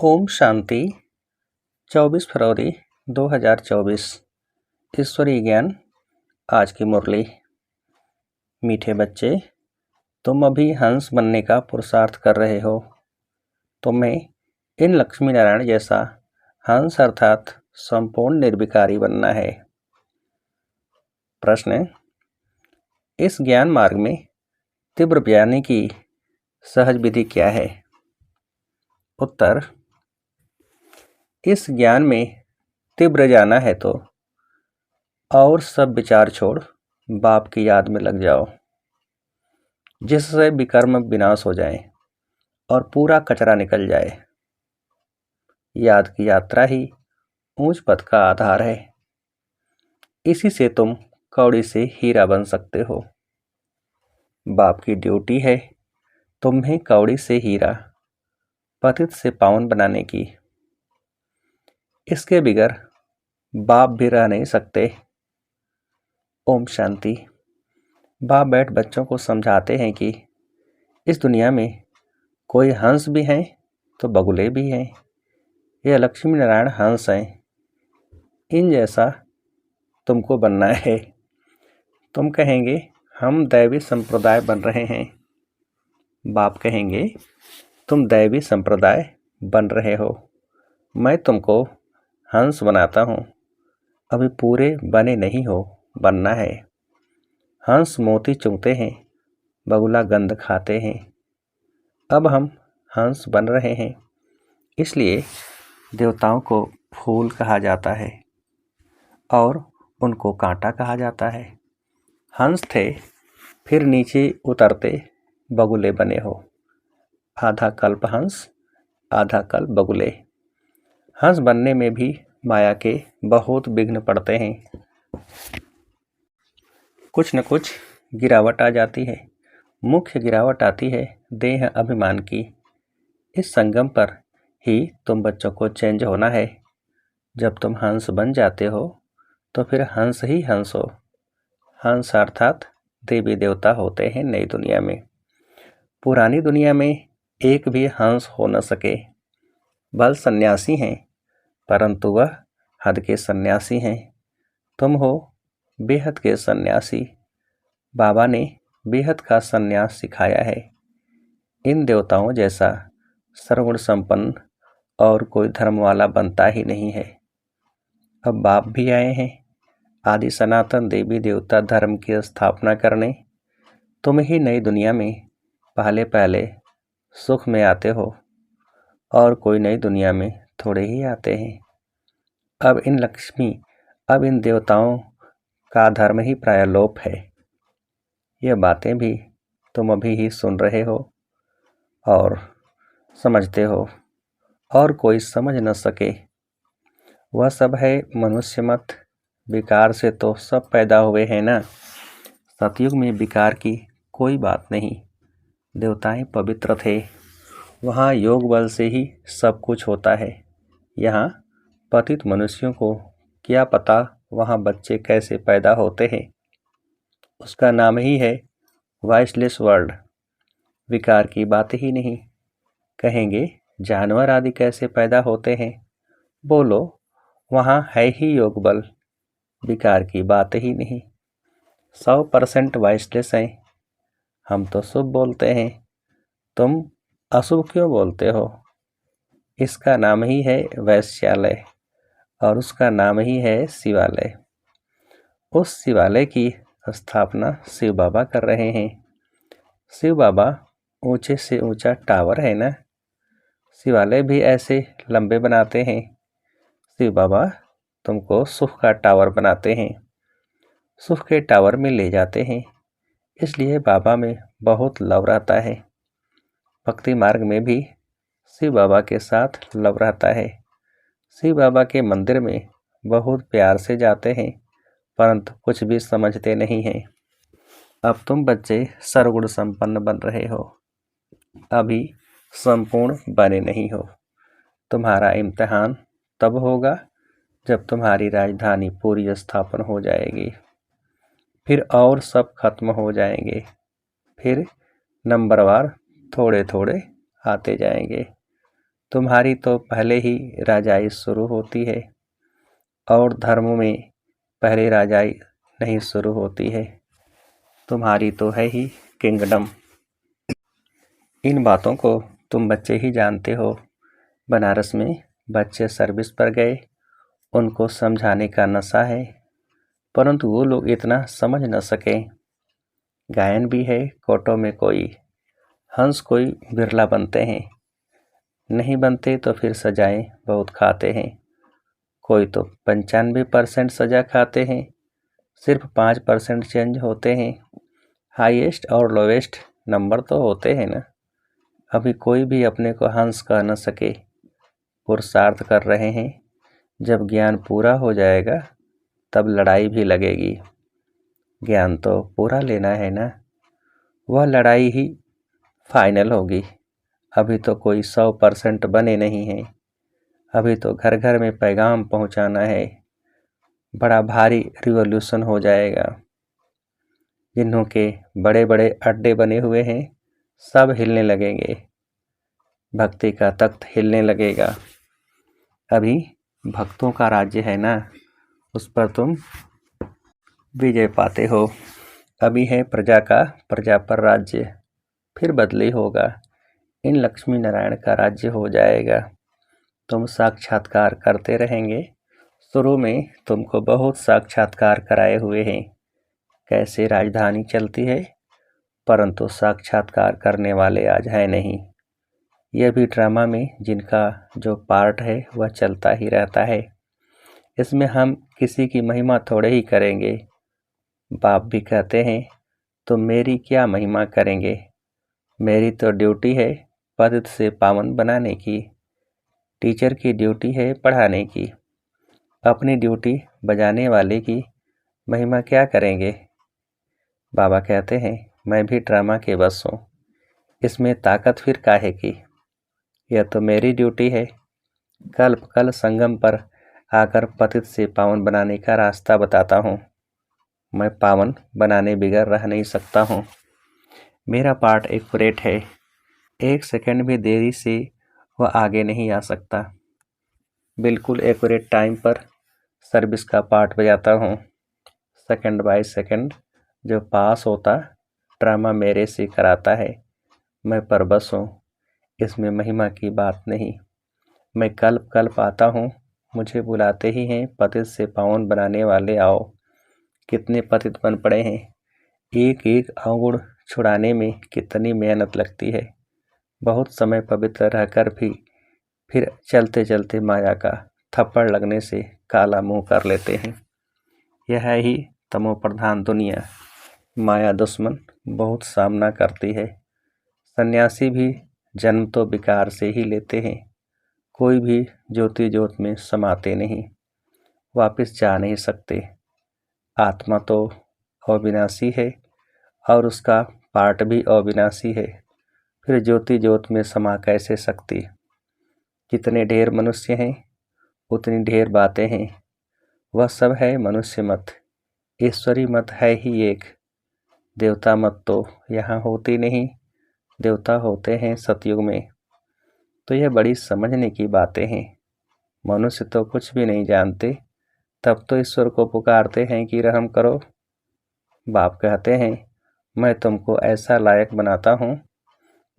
ओम शांति। 24 फरवरी 2024। ईश्वरीय ज्ञान। आज की मुरली। मीठे बच्चे, तुम अभी हंस बनने का पुरुषार्थ कर रहे हो। तुम्हें इन लक्ष्मी नारायण जैसा हंस अर्थात संपूर्ण निर्विकारी बनना है। प्रश्न: इस ज्ञान मार्ग में तीव्र ज्ञानी की सहज विधि क्या है? उत्तर: इस ज्ञान में तीव्र जाना है तो और सब विचार छोड़ बाप की याद में लग जाओ, जिससे विकर्म विनाश हो जाए और पूरा कचरा निकल जाए। याद की यात्रा ही ऊंच पद का आधार है। इसी से तुम कौड़ी से हीरा बन सकते हो। बाप की ड्यूटी है तुम्हें कौड़ी से हीरा, पतित से पावन बनाने की। इसके बिगर बाप भी रह नहीं सकते। ओम शांति। बाप बैठ बच्चों को समझाते हैं कि इस दुनिया में कोई हंस भी हैं तो बगुले भी हैं। यह लक्ष्मी नारायण हंस हैं। इन जैसा तुमको बनना है। तुम कहेंगे हम दैवी संप्रदाय बन रहे हैं। बाप कहेंगे तुम दैवी संप्रदाय बन रहे हो। मैं तुमको हंस बनाता हूँ। अभी पूरे बने नहीं हो, बनना है। हंस मोती चुगते हैं, बगुला गंध खाते हैं। अब हम हंस बन रहे हैं, इसलिए देवताओं को फूल कहा जाता है और उनको कांटा कहा जाता है। हंस थे, फिर नीचे उतरते बगुले बने हो। आधा कल्प हंस, आधा कल्प बगुले। हंस बनने में भी माया के बहुत विघ्न पड़ते हैं। कुछ न कुछ गिरावट आ जाती है। मुख्य गिरावट आती है देह अभिमान की। इस संगम पर ही तुम बच्चों को चेंज होना है। जब तुम हंस बन जाते हो तो फिर हंस ही हंस हो। हंस अर्थात देवी देवता होते हैं नई दुनिया में। पुरानी दुनिया में एक भी हंस हो न सके। बल सन्यासी हैं, परंतु वह हद के सन्यासी हैं। तुम हो बेहद के सन्यासी। बाबा ने बेहद का सन्यास सिखाया है। इन देवताओं जैसा सर्वगुण संपन्न और कोई धर्म वाला बनता ही नहीं है। अब बाप भी आए हैं आदि सनातन देवी देवता धर्म की स्थापना करने। तुम ही नई दुनिया में पहले पहले सुख में आते हो और कोई नई दुनिया में थोड़े ही आते हैं। अब इन देवताओं का धर्म ही प्राय लोप है। यह बातें भी तुम अभी ही सुन रहे हो और समझते हो, और कोई समझ न सके। वह सब है मनुष्य मत। विकार से तो सब पैदा हुए हैं ना। सतयुग में विकार की कोई बात नहीं। देवताएं पवित्र थे। वहाँ योग बल से ही सब कुछ होता है। यहाँ पतित मनुष्यों को क्या पता वहाँ बच्चे कैसे पैदा होते हैं। उसका नाम ही है वॉइसलेस वर्ल्ड। विकार की बात ही नहीं। कहेंगे जानवर आदि कैसे पैदा होते हैं। बोलो वहाँ है ही योग बल। विकार की बात ही नहीं। 100% वॉइसलेस हैं। हम तो शुभ बोलते हैं, तुम अशुभ क्यों बोलते हो? इसका नाम ही है वैश्यालय और उसका नाम ही है शिवालय। उस शिवालय की स्थापना शिव बाबा कर रहे हैं। शिव बाबा ऊंचे से ऊंचा टावर है ना। शिवालय भी ऐसे लंबे बनाते हैं। शिव बाबा तुमको सुख का टावर बनाते हैं, सुख के टावर में ले जाते हैं। इसलिए बाबा में बहुत लव रहता है। भक्ति मार्ग में भी शिव बाबा के साथ लव रहता है। शिव बाबा के मंदिर में बहुत प्यार से जाते हैं, परंतु कुछ भी समझते नहीं हैं। अब तुम बच्चे सर्वगुण संपन्न बन रहे हो, अभी संपूर्ण बने नहीं हो। तुम्हारा इम्तिहान तब होगा जब तुम्हारी राजधानी पूरी स्थापन हो जाएगी। फिर और सब खत्म हो जाएंगे। फिर नंबरवार थोड़े थोड़े आते जाएंगे। तुम्हारी तो पहले ही राजाई शुरू होती है, और धर्म में पहले राजाई नहीं शुरू होती है। तुम्हारी तो है ही किंगडम। इन बातों को तुम बच्चे ही जानते हो। बनारस में बच्चे सर्विस पर गए, उनको समझाने का नशा है, परंतु वो लोग इतना समझ न सके। गायन भी है कोटों में कोई, हंस कोई बिरला बनते हैं, नहीं बनते तो फिर सजाएं बहुत खाते हैं। कोई तो 95% सजा खाते हैं, सिर्फ 5% चेंज होते हैं। हाईएस्ट और लोवेस्ट नंबर तो होते हैं ना। अभी कोई भी अपने को हंस कह न सके। पुरुषार्थ कर रहे हैं, जब ज्ञान पूरा हो जाएगा तब लड़ाई भी लगेगी। ज्ञान तो पूरा लेना है ना, वह लड़ाई ही फाइनल होगी। अभी तो कोई 100% बने नहीं हैं। अभी तो घर घर में पैगाम पहुंचाना है। बड़ा भारी रिवॉल्यूशन हो जाएगा। जिन्हों के बड़े बड़े अड्डे बने हुए हैं, सब हिलने लगेंगे। भक्ति का तख्त हिलने लगेगा। अभी भक्तों का राज्य है ना, उस पर तुम विजय पाते हो। अभी है प्रजा का प्रजा पर राज्य, फिर बदली होगा। इन लक्ष्मी नारायण का राज्य हो जाएगा। तुम साक्षात्कार करते रहेंगे। शुरू में तुमको बहुत साक्षात्कार कराए हुए हैं, कैसे राजधानी चलती है, परंतु साक्षात्कार करने वाले आज है नहीं। यह भी ड्रामा में जिनका जो पार्ट है वह चलता ही रहता है। इसमें हम किसी की महिमा थोड़े ही करेंगे। बाप भी कहते हैं, तो मेरी क्या महिमा करेंगे। मेरी तो ड्यूटी है पतित से पावन बनाने की। टीचर की ड्यूटी है पढ़ाने की। अपनी ड्यूटी बजाने वाले की महिमा क्या करेंगे। बाबा कहते हैं, मैं भी ड्रामा के बस हूँ, इसमें ताकत फिर काहे की। यह तो मेरी ड्यूटी है। कल संगम पर आकर पतित से पावन बनाने का रास्ता बताता हूँ। मैं पावन बनाने बिगड़ रह नहीं सकता हूँ। मेरा पार्ट एक्यूरेट है। 1 सेकंड भी देरी से वह आगे नहीं आ सकता। बिल्कुल एक्यूरेट टाइम पर सर्विस का पार्ट बजाता हूँ। सेकंड बाय सेकंड जो पास होता, ड्रामा मेरे से कराता है। मैं परबस हूँ, इसमें महिमा की बात नहीं। मैं कल्प आता हूँ, मुझे बुलाते ही हैं, पतित से पावन बनाने वाले आओ। कितने पतित बन पड़े हैं। एक एक अवगुण छुड़ाने में कितनी मेहनत लगती है। बहुत समय पवित्र रहकर भी फिर चलते चलते माया का थप्पड़ लगने से काला मुंह कर लेते हैं। यह है ही तमो प्रधान दुनिया। माया दुश्मन बहुत सामना करती है। सन्यासी भी जन्म तो विकार से ही लेते हैं। कोई भी ज्योति ज्योत में समाते नहीं, वापस जा नहीं सकते। आत्मा तो अविनाशी है और उसका पार्ट भी अविनाशी है, फिर ज्योति ज्योत में समा कैसे सकती। जितने ढेर मनुष्य हैं उतनी ढेर बातें हैं। वह सब है मनुष्य मत, ईश्वरी मत है ही एक। देवता मत तो यहाँ होती नहीं, देवता होते हैं सतयुग में। तो यह बड़ी समझने की बातें हैं। मनुष्य तो कुछ भी नहीं जानते, तब तो ईश्वर को पुकारते हैं कि रहम करो। बाप कहते हैं, मैं तुमको ऐसा लायक बनाता हूँ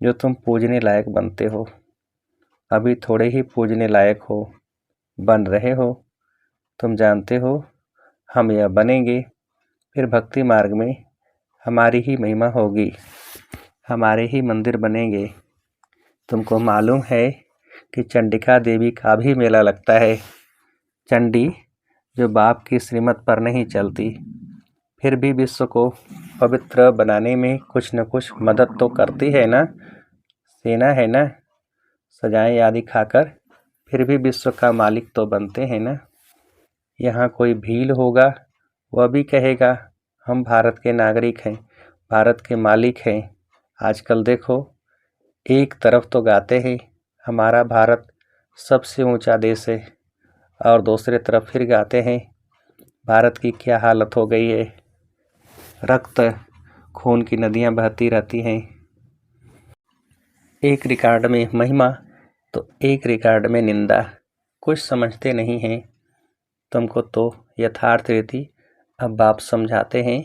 जो तुम पूजने लायक बनते हो। अभी थोड़े ही पूजने लायक हो, बन रहे हो। तुम जानते हो हम यह बनेंगे, फिर भक्ति मार्ग में हमारी ही महिमा होगी, हमारे ही मंदिर बनेंगे। तुमको मालूम है कि चंडिका देवी का भी मेला लगता है। चंडी जो बाप की श्रीमत पर नहीं चलती, फिर भी विश्व को पवित्र बनाने में कुछ न कुछ मदद तो करती है ना। सेना है ना, सजाएं आदि खाकर फिर भी विश्व का मालिक तो बनते हैं ना। यहाँ कोई भील होगा, वह भी कहेगा हम भारत के नागरिक हैं, भारत के मालिक हैं। आजकल देखो, एक तरफ तो गाते हैं हमारा भारत सबसे ऊंचा देश है, और दूसरे तरफ फिर गाते हैं भारत की क्या हालत हो गई है। रक्त खून की नदियां बहती रहती हैं। एक रिकॉर्ड में महिमा तो एक रिकॉर्ड में निंदा। कुछ समझते नहीं हैं। तुमको तो यथार्थ रीति अब बाप समझाते हैं।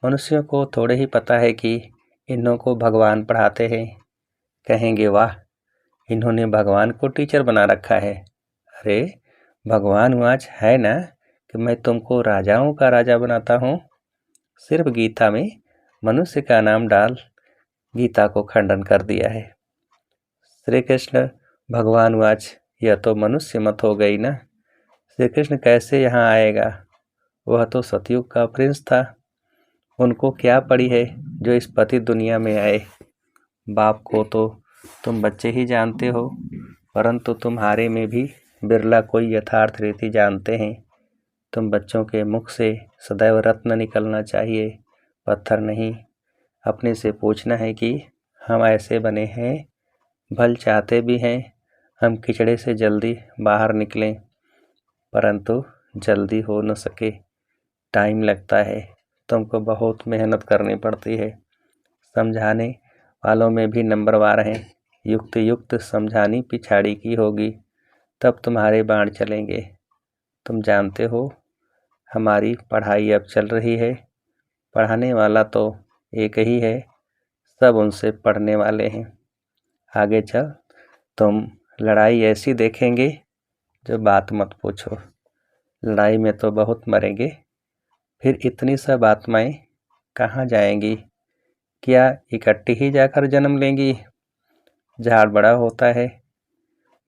मनुष्यों को थोड़े ही पता है कि इन्हों को भगवान पढ़ाते हैं। कहेंगे वाह, इन्होंने भगवान को टीचर बना रखा है। अरे भगवान आज है ना कि मैं तुमको राजाओं का राजा बनाता हूँ। सिर्फ गीता में मनुष्य का नाम डाल गीता को खंडन कर दिया है। श्री कृष्ण भगवान आज यह तो मनुष्य मत हो गई ना। श्री कृष्ण कैसे यहाँ आएगा? वह तो सतयुग का प्रिंस था। उनको क्या पड़ी है जो इस पतित दुनिया में आए? बाप को तो तुम बच्चे ही जानते हो, परंतु तुम्हारे में भी बिरला कोई यथार्थ रीति जानते हैं। तुम बच्चों के मुख से सदैव रत्न निकलना चाहिए, पत्थर नहीं। अपने से पूछना है कि हम ऐसे बने हैं, भल चाहते भी हैं हम कीचड़े से जल्दी बाहर निकलें, परंतु जल्दी हो न सके। टाइम लगता है, तुमको बहुत मेहनत करनी पड़ती है। समझाने वालों में भी नंबरवार हैं। युक्त युक्त समझानी पिछाड़ी की होगी, तब तुम्हारे बाण चलेंगे। तुम जानते हो हमारी पढ़ाई अब चल रही है। पढ़ाने वाला तो एक ही है, सब उनसे पढ़ने वाले हैं। आगे चल तुम लड़ाई ऐसी देखेंगे जो बात मत पूछो। लड़ाई में तो बहुत मरेंगे, फिर इतनी सब आत्माएं कहाँ जाएंगी? क्या इकट्ठी ही जाकर जन्म लेंगी? झाड़ बड़ा होता है,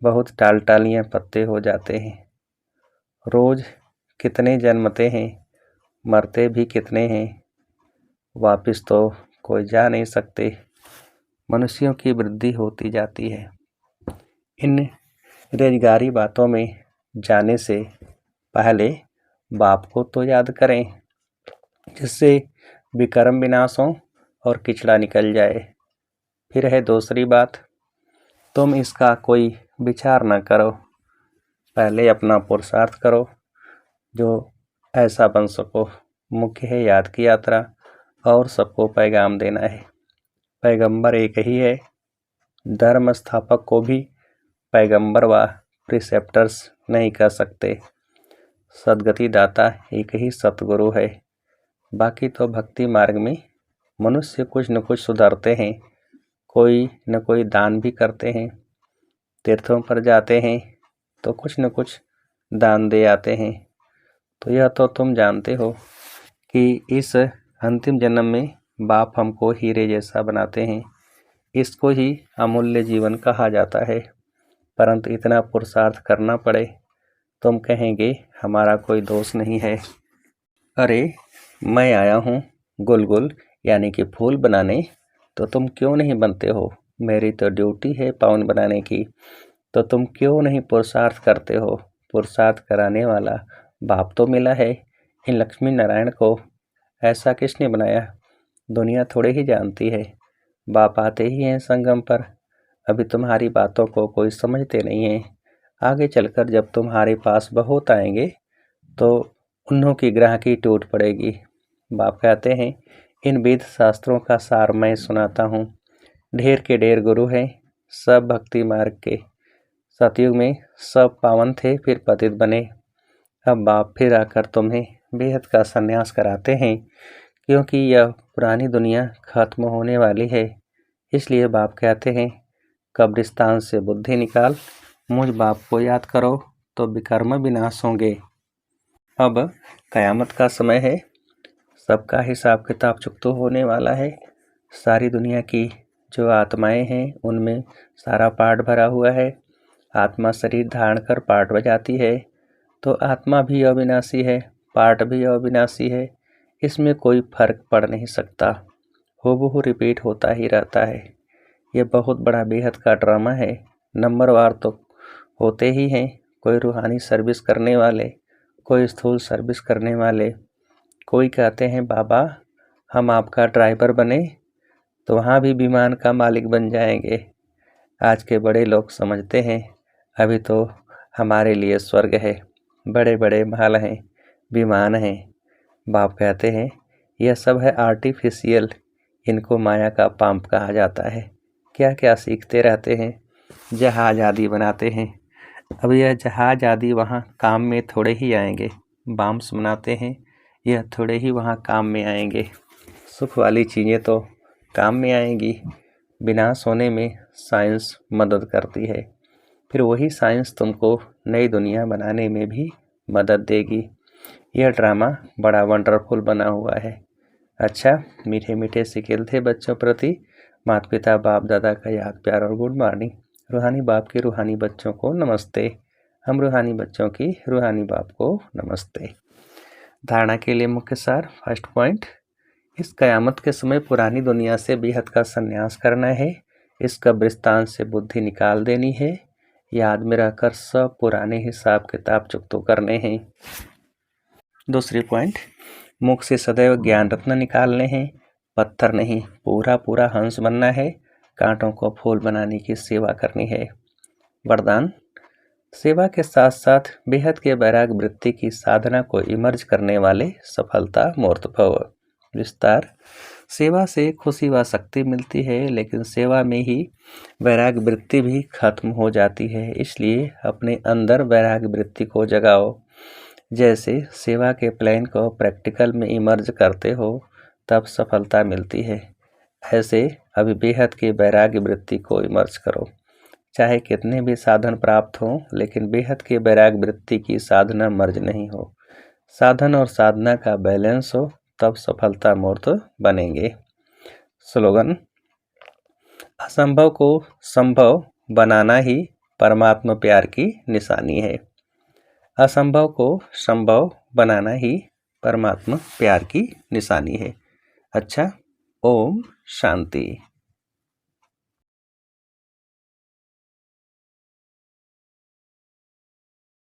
बहुत टालियां पत्ते हो जाते हैं। रोज कितने जन्मते हैं, मरते भी कितने हैं, वापिस तो कोई जा नहीं सकते। मनुष्यों की वृद्धि होती जाती है। इन रोजगारी बातों में जाने से पहले बाप को तो याद करें, जिससे विकर्म विनाश हो और किचड़ा निकल जाए। फिर है दूसरी बात, तुम इसका कोई विचार न करो, पहले अपना पुरुषार्थ करो जो ऐसा बन सको। मुख्य है याद की यात्रा और सबको पैगाम देना है। पैगंबर एक ही है, धर्म स्थापक को भी पैगंबर व प्रिसेप्टर्स नहीं कह सकते। सदगति दाता एक ही सतगुरु है। बाकी तो भक्ति मार्ग में मनुष्य कुछ न कुछ सुधारते हैं, कोई न कोई दान भी करते हैं। तीर्थों पर जाते हैं तो कुछ न कुछ दान दे आते हैं। तो यह तो तुम जानते हो कि इस अंतिम जन्म में बाप हमको हीरे जैसा बनाते हैं। इसको ही अमूल्य जीवन कहा जाता है, परंतु इतना पुरुषार्थ करना पड़े। तुम कहेंगे हमारा कोई दोष नहीं है। अरे मैं आया हूँ गुलगुल यानी कि फूल बनाने, तो तुम क्यों नहीं बनते हो? मेरी तो ड्यूटी है पावन बनाने की, तो तुम क्यों नहीं पुरुषार्थ करते हो? पुरुषार्थ कराने वाला बाप तो मिला है। इन लक्ष्मी नारायण को ऐसा किसने बनाया? दुनिया थोड़े ही जानती है। बाप आते ही हैं संगम पर, अभी तुम्हारी बातों को कोई समझते नहीं है। आगे चलकर जब तुम्हारे पास बहुत आएंगे तो उन्हों की ग्राहकी टूट पड़ेगी। बाप कहते हैं इन वेद शास्त्रों का सार मैं सुनाता हूँ। ढेर के ढेर गुरु हैं, सब भक्ति मार्ग के। सतयुग में सब पावन थे, फिर पतित बने। अब बाप फिर आकर तुम्हें बेहद का संन्यास कराते हैं, क्योंकि यह पुरानी दुनिया खत्म होने वाली है। इसलिए बाप कहते हैं कब्रिस्तान से बुद्धि निकाल, मुझ बाप को याद करो तो विकर्म विनाश होंगे। अब कयामत का समय है, सबका हिसाब किताब चुकतो होने वाला है। सारी दुनिया की जो आत्माएं हैं उनमें सारा पाठ भरा हुआ है। आत्मा शरीर धारण कर पाठ बजाती है, तो आत्मा भी अविनाशी है, पाठ भी अविनाशी है। इसमें कोई फर्क पड़ नहीं सकता, हूबहू रिपीट होता ही रहता है। ये बहुत बड़ा बेहद का ड्रामा है। नंबरवार तो होते ही हैं, कोई रूहानी सर्विस करने वाले, कोई स्थूल सर्विस करने वाले। कोई कहते हैं बाबा हम आपका ड्राइवर बने तो वहाँ भी विमान का मालिक बन जाएंगे। आज के बड़े लोग समझते हैं अभी तो हमारे लिए स्वर्ग है, बड़े बड़े महल हैं, विमान हैं। बाप कहते हैं यह सब है आर्टिफिशियल, इनको माया का पांप कहा जाता है। क्या क्या सीखते रहते हैं, जहाज आदि बनाते हैं। अब यह जहाज आदि वहाँ काम में थोड़े ही आएंगे। बॉम्ब्स बनाते हैं, यह थोड़े ही वहाँ काम में आएंगे। सुख वाली चीज़ें तो काम में आएंगी। विनाश होने में साइंस मदद करती है, फिर वही साइंस तुमको नई दुनिया बनाने में भी मदद देगी। यह ड्रामा बड़ा वंडरफुल बना हुआ है। अच्छा, मीठे मीठे सिकेल थे बच्चों प्रति माता पिता बाप दादा का याद प्यार और गुड मॉर्निंग। रूहानी बाप के रूहानी बच्चों को नमस्ते। हम रूहानी बच्चों की रूहानी बाप को नमस्ते। धारणा के लिए मुख्य सार। फर्स्ट पॉइंट, इस कयामत के समय पुरानी दुनिया से बेहद का संन्यास करना है। इस कब्रिस्तान से बुद्धि निकाल देनी है। याद में रहकर सब पुराने हिसाब किताब चुकतो करने हैं। दूसरी पॉइंट, मुख से सदैव ज्ञान रत्न निकालने हैं। पत्थर नहीं, पूरा पूरा हंस बनना है। कांटों को फूल बनाने की सेवा करनी है। वरदान, सेवा के साथ साथ बेहद के वैराग वृत्ति की साधना को इमर्ज करने वाले सफलता मूर्त भव। विस्तार, सेवा से खुशी व शक्ति मिलती है, लेकिन सेवा में ही वैराग वृत्ति भी खत्म हो जाती है। इसलिए अपने अंदर वैराग वृत्ति को जगाओ। जैसे सेवा के प्लान को प्रैक्टिकल में इमर्ज करते हो तब सफलता मिलती है, ऐसे अभी बेहद के वैराग्य वृत्ति को इमर्ज करो। चाहे कितने भी साधन प्राप्त हों, लेकिन बेहद के वैराग्य वृत्ति की साधना मर्ज नहीं हो। साधन और साधना का बैलेंस हो, तब सफलता मूर्त बनेंगे। स्लोगन, असंभव को संभव बनाना ही परमात्मा प्यार की निशानी है। असंभव को संभव बनाना ही परमात्मा प्यार की निशानी है। अच्छा, ओम शांति।